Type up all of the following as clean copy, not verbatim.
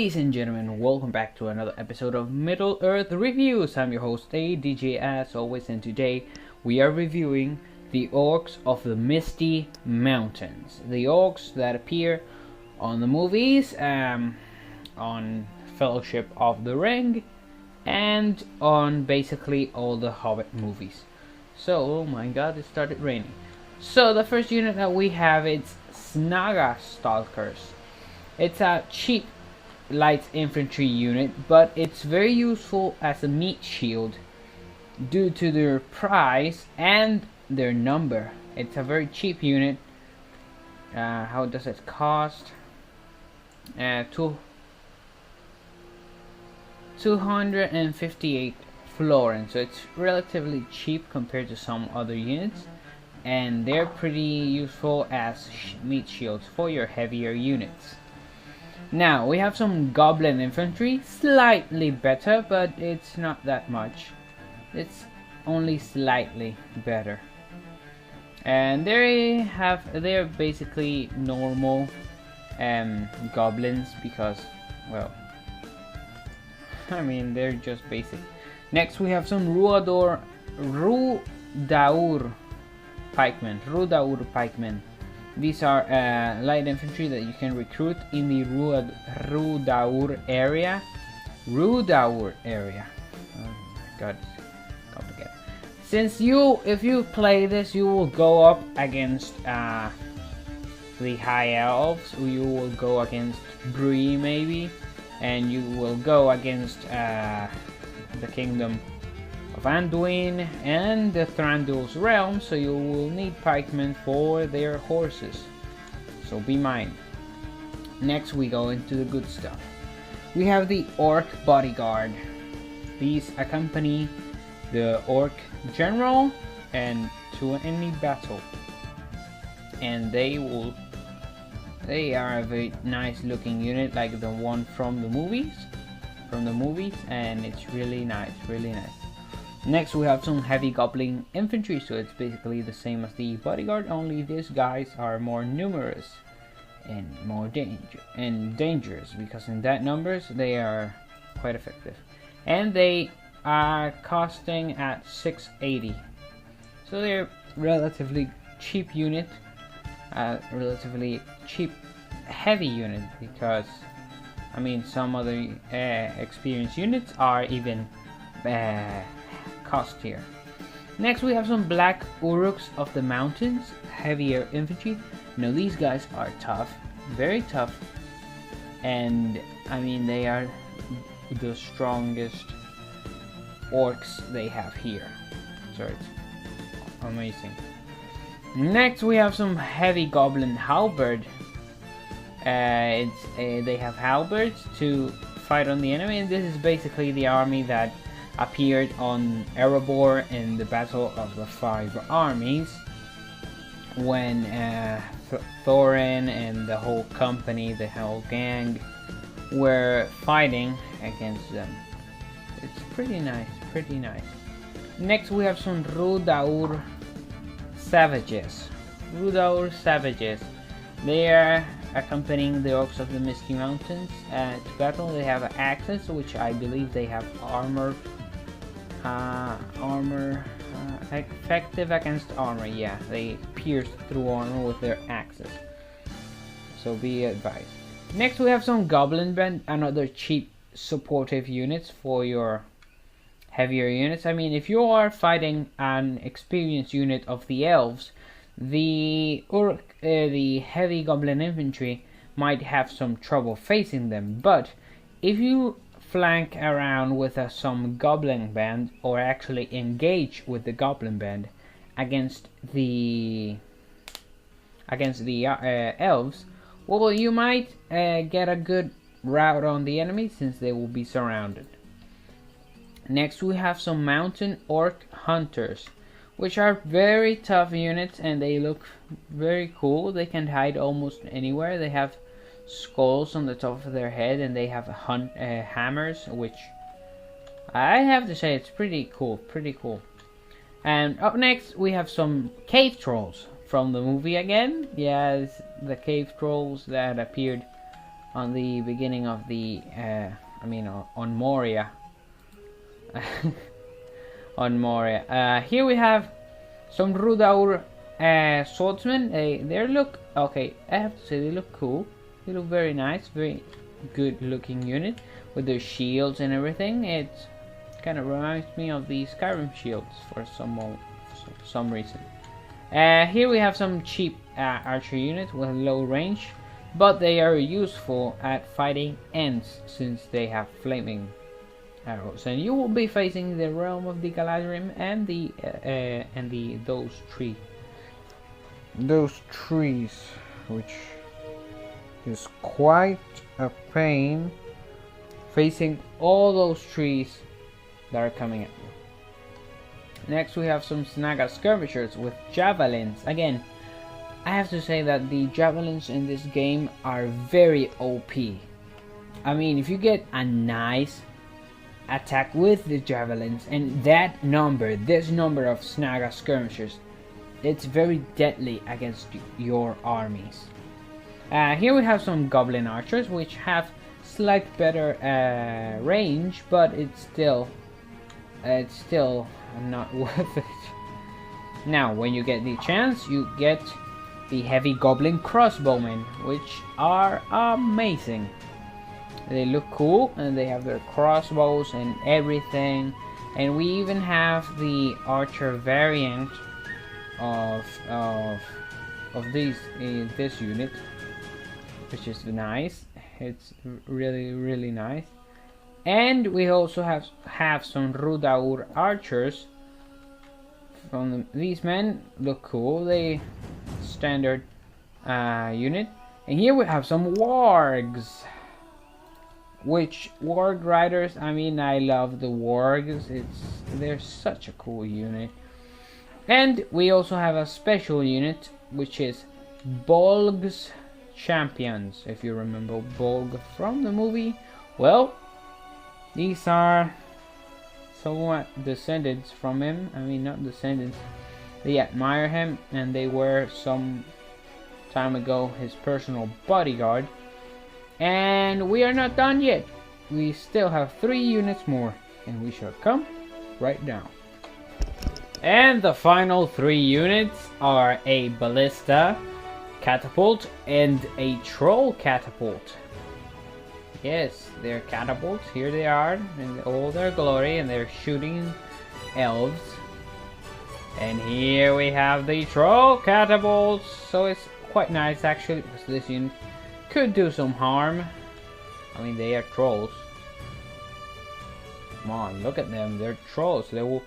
Ladies and gentlemen, welcome back to another episode of Middle Earth Reviews. I'm your host, DJ, as always, and today we are reviewing the Orcs of the Misty Mountains. The Orcs that appear on the movies, on Fellowship of the Ring, and on basically all the Hobbit movies. So, oh my god, it started raining. So, the first unit that we have is Snagas Stalkers. It's a cheap light infantry unit, but it's very useful as a meat shield due to their price and their number. It's a very cheap unit. How does it cost? 258 florins, so it's relatively cheap compared to some other units, and they're pretty useful as meat shields for your heavier units. Now, we have some goblin infantry, slightly better, but it's not that much. It's only slightly better. And they're basically normal goblins because, well, I mean, they're just basic. Next, we have some Rudaur pikemen. These are light infantry that you can recruit in the Rudaur area. Oh my god, it's complicated. If you play this, you will go up against the High Elves. You will go against Bree maybe, and you will go against the Kingdom of Anduin and the Thranduil's realm, so you will need pikemen for their horses, so be mine. Next we go into the good stuff. We have the Orc bodyguard. These accompany the Orc general and to any battle, and they are a very nice looking unit, like the one from the movies, and it's really nice. Next we have some heavy goblin infantry, so it's basically the same as the bodyguard, only these guys are more numerous and more dangerous, because in that numbers they are quite effective. And they are costing at 680. So they're relatively cheap unit, relatively cheap heavy unit, because I mean some other experienced units are even cost here. Next we have some black Orcs of the mountains, heavier infantry. Now these guys are tough, very tough, and I mean they are the strongest orcs they have here, so it's amazing. Next we have some heavy goblin halberd. They have halberds to fight on the enemy, and this is basically the army that appeared on Erebor in the Battle of the Five Armies, when Thorin and the whole company, the whole gang, were fighting against them. It's pretty nice. Next we have some Rudaur savages. They are accompanying the Orcs of the Misty Mountains to battle. They have axes, which I believe they have armor, effective against armor. Yeah, they pierce through armor with their axes, so be advised. Next we have some goblin band, another cheap supportive units for your heavier units. I mean, if you are fighting an experienced unit of the elves, the heavy goblin infantry might have some trouble facing them, but if you flank around with some goblin band, or actually engage with the goblin band against the elves, well, you might get a good rout on the enemy, since they will be surrounded. Next we have some mountain orc hunters, which are very tough units, and they look very cool. They can hide almost anywhere. They have skulls on the top of their head, and they have hammers, which I have to say it's pretty cool. And up next we have some cave trolls from the movie again. Yes, the cave trolls that appeared on the beginning of the on Moria. On Moria. Here we have some Rudaur swordsmen. They look okay. I have to say they look cool. They look very nice, very good looking unit with their shields and everything. It kind of reminds me of the Skyrim shields for some reason. Here we have some cheap archer units with low range, but they are useful at fighting Ents since they have flaming arrows. And you will be facing the realm of the Galadrim and those trees, which is quite a pain, facing all those trees that are coming at you. Next we have some Snaga skirmishers with javelins. Again, I have to say that the javelins in this game are very OP. I mean, if you get a nice attack with the javelins and this number of Snaga skirmishers, it's very deadly against your armies. Here we have some goblin archers which have slight better range, but it's still not worth it. Now when you get the chance, you get the heavy goblin crossbowmen, which are amazing. They look cool and they have their crossbows and everything, and we even have the archer variant of this unit, which is nice. It's really nice. And we also have some Rudaur archers. These men look cool. They standard unit. And here we have some wargs, which warg riders, I mean, I love the wargs. They're such a cool unit. And we also have a special unit, which is Bolg's champions. If you remember Bolg from the movie, well, these are somewhat descendants from him. I mean, not descendants. They admire him, and they were some time ago his personal bodyguard. And we are not done yet. We still have 3 units more, and we shall come right now. And the final 3 units are a ballista catapult and a troll catapult. Yes, they're catapults. Here they are in all their glory, and they're shooting elves. And here we have the troll catapults. So it's quite nice actually, because this unit could do some harm. I mean, they are trolls. Come on, look at them. They're trolls. They will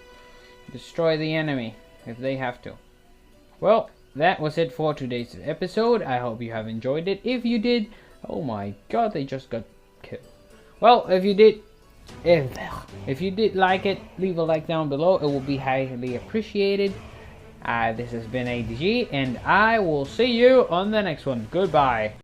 destroy the enemy if they have to. Well, that was it for today's episode. I hope you have enjoyed it. If you did, oh my god, they just got killed. Well, if you did like it, leave a like down below. It will be highly appreciated. This has been DaC, and I will see you on the next one. Goodbye.